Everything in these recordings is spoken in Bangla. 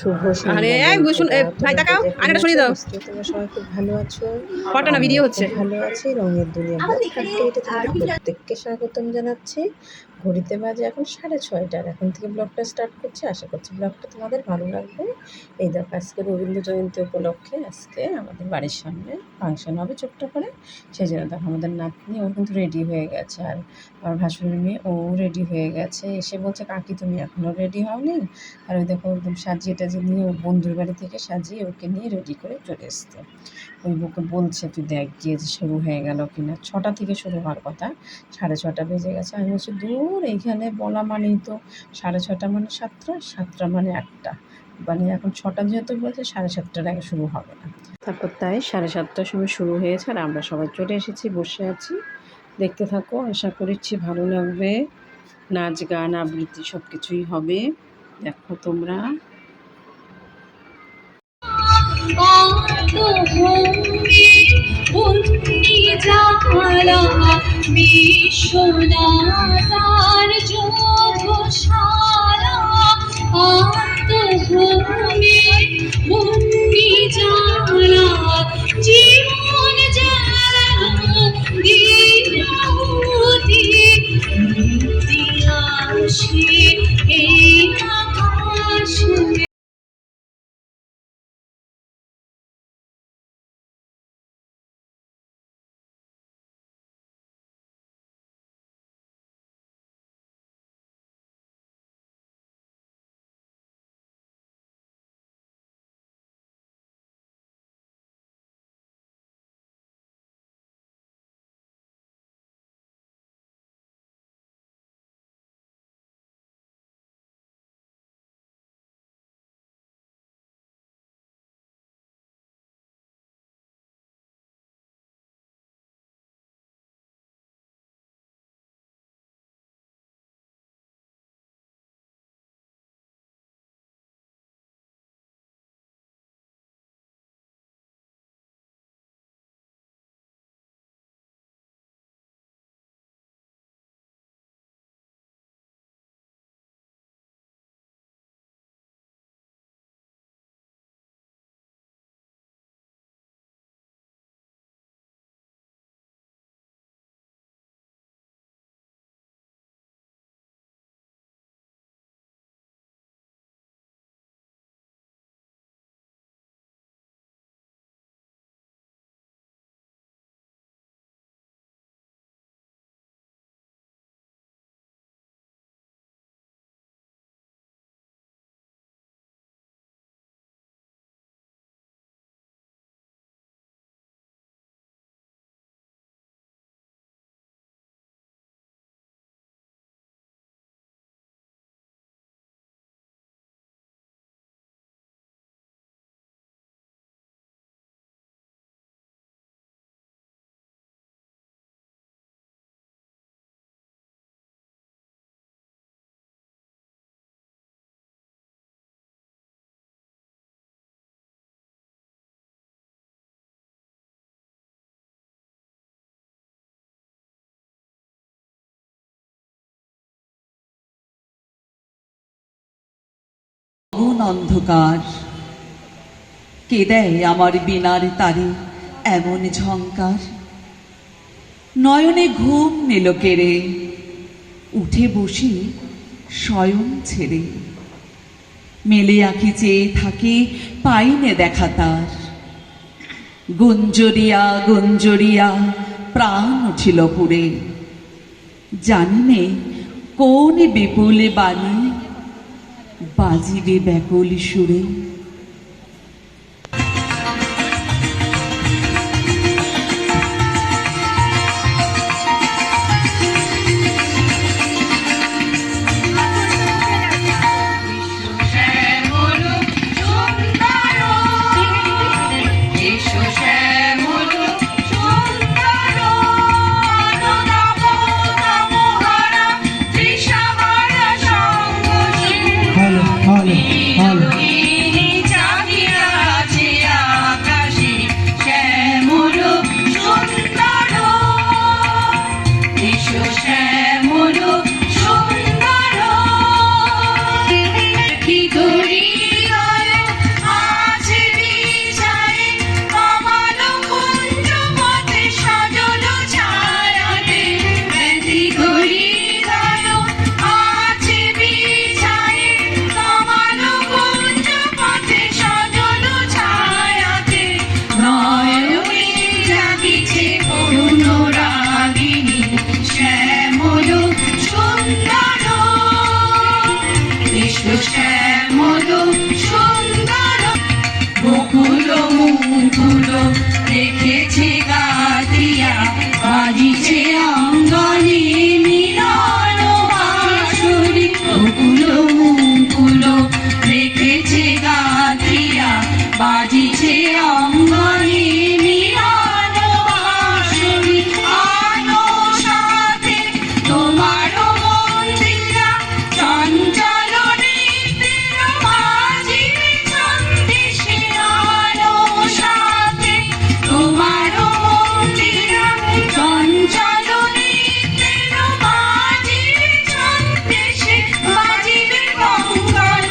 শুভ সন্ধ্যা। তোমরা সবাই খুব ভালো আছো? ভিডিও হচ্ছে, ভালো আছি। রঙের দুনিয়া এটা তোমাদের প্রত্যেককে স্বাগতম জানাচ্ছি। ঘড়িতে বাজে এখন 6:30। এখন থেকে ব্লগটা স্টার্ট করছি। আশা করছি ব্লগটা তোমাদের ভালো লাগবে। এই দেখো, আজকে রবীন্দ্র জয়ন্তী উপলক্ষে আজকে আমাদের বাড়ির সামনে ফাংশন হবে ছোট্ট করে। সেই জন্য দেখো আমাদের নাতনি ও কিন্তু রেডি হয়ে গেছে, আর আমার ভাসুরের মেয়ে ও রেডি হয়ে গেছে। এসে বলছে, কাকি তুমি এখনও রেডি হওনি? আর ওই দেখো একদম সাজিয়ে টাজিয়ে নিয়ে ওর বন্ধুর বাড়ি থেকে সাজিয়ে ওকে নিয়ে রেডি করে চলে এসছে। ওই বুকে বলছে, তুই দেখ গিয়ে যে শুরু হয়ে গেল কিনা। 6টা থেকে শুরু হওয়ার কথা, 6:30 বেজে গেছে। আমি বলছি, দূর, এইখানে বলা মানেই তো 6:30 মানে 7টা, 7টা মানে 8টা, মানে এখন 6টা যেহেতু বলছে 7:30টার আগে শুরু হবে না। তারপর তাই 7:30টার সময় শুরু হয়েছে, আর আমরা সবাই চলে এসেছি, বসে আছি। দেখতে থাকো, আশা করছি ভালো লাগবে। নাচ গান আবৃত্তি সব কিছুই হবে, দেখো তোমরা। বিশ্বনাথার যোগশালা আত্মভূমি মুক্তি জ্বালা জীবন জ্বালানো দিয়াহুতি মুক্তি আসে এই আকাশে। অন্ধকার কে দেয় আমার বিনার তারে এমন ঝংকার। নয়নে ঘুম নিল কেড়ে, উঠে বসি শয়ন ছেড়ে। মেলে আঁকি চেয়ে থাকি, পাইনে দেখা তার। গুঞ্জরিয়া গুঞ্জরিয়া প্রাণ উঠিল পুরে, জানিনে কোন বিপুলে বাণী বাজিবে ব্যাকুল সুরে। Hello. মুকুলো রেখেছে গাতিয়া বাজিছে অঙ্গনে মিলন বাঁশরি মুকুলো মুকুলো রেখেছে গাতিয়া বাজিছে অঙ্গনে মিলন বাঁশরি আলো সাথে তোমারও মন্দিরা চঞ্চল নৃত্যের বাজিবে ছন্দেশে আলো সাথে তোমারও মন্দিরা চঞ্চল নৃত্যের বাজিবে ছন্দেশে বাজিবে কঙ্কণ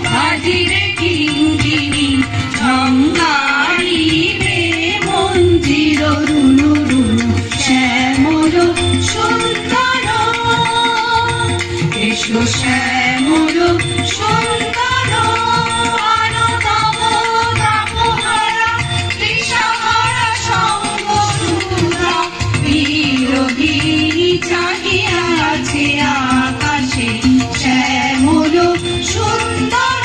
বাজিবে কিঙ্কিণী ঝঙ্কারিবে মঞ্জির রুনু রুনু শ্যামল সুন্দর এসো শ্যামল সুন্দর আনতম তাপহারা দিশাহারা সঙ্গ সুরা বিরোহিণী চাহিয়া আছে আকাশে শ্যামল সুন্দর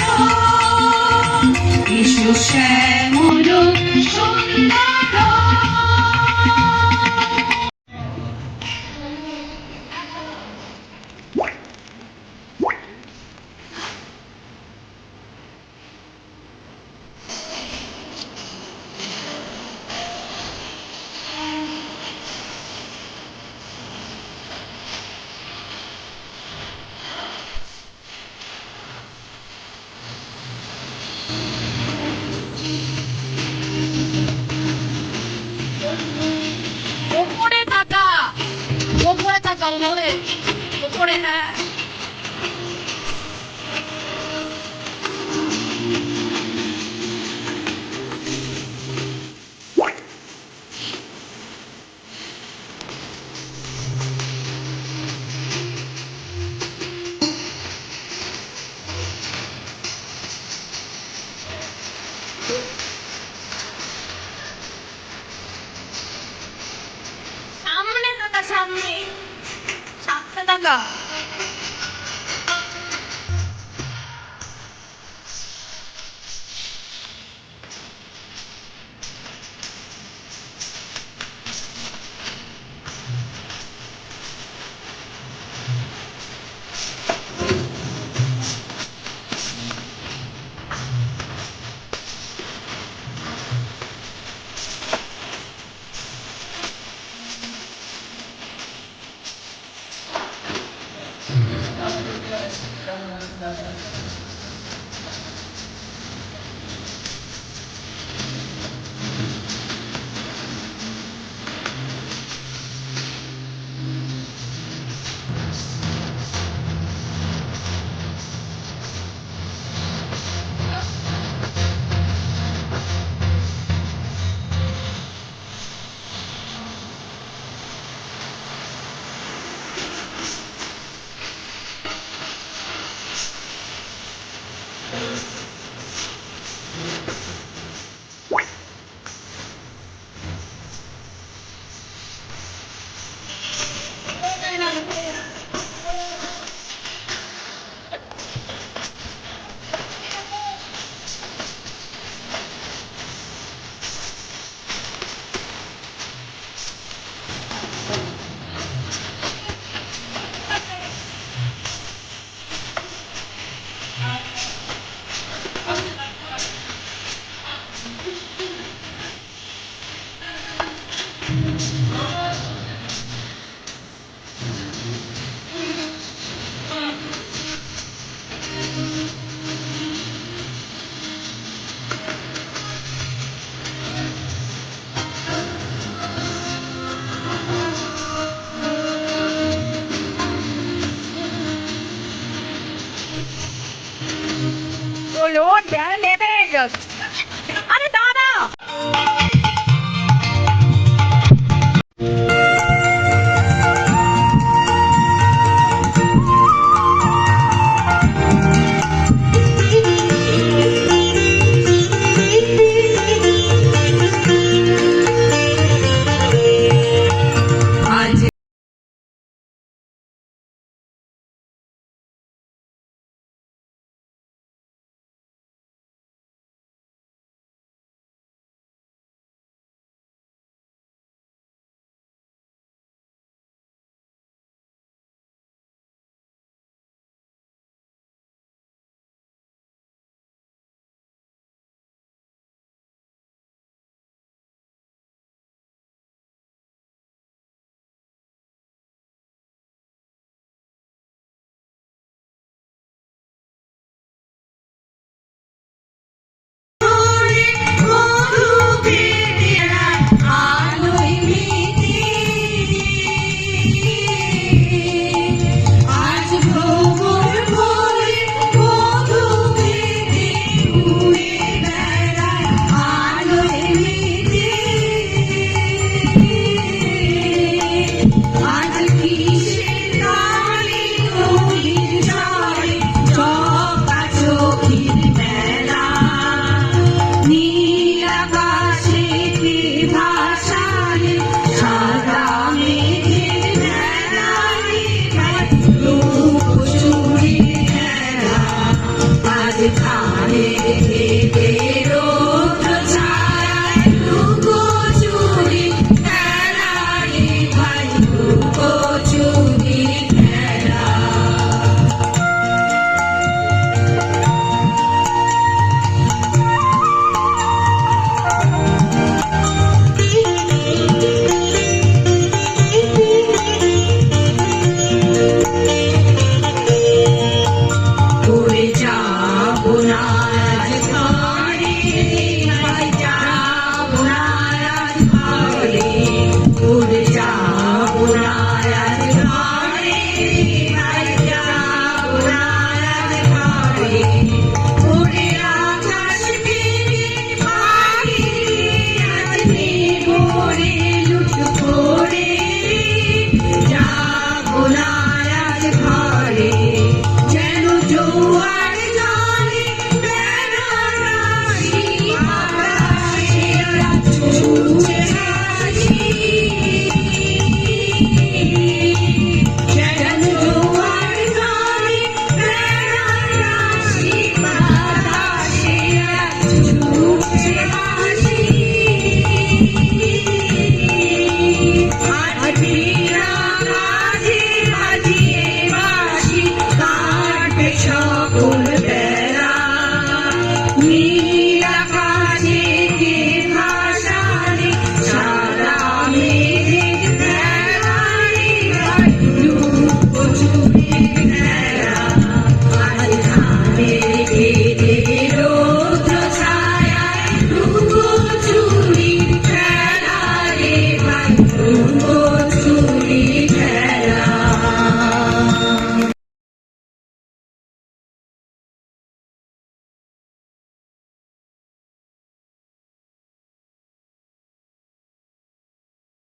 এসো শ্যামল সুন্দর ওপরে থাকা বলে ওপরে হ্যাঁ সামনে থাকা সামনে থাকা Lord, আরে দাদা রৌদ্র ছায় লুকোচুরি খেলা রে ভাই, লুকোচুরি খেলা। উড়ে যাবো না আজ ঘরে, ভাই যাবো না আজ ঘরে। উড়ে যাবো না আজ ঘরে, ভাই যাবো না আজ ঘরে। উড়ে আকাশ পেয়ে পাখি আজ ভোরে লুট করে, যাবো না আজ ঘরে। যেন জোয়ার জলে বেড়ানাসি বাতাসে ছুটে আসি। যেন জোয়ার জলে বেড়ানাসি বাতাসে ছুটে আসি। আজ বিনা কাজে বাজিয়ে বাঁশি কাটবে সকল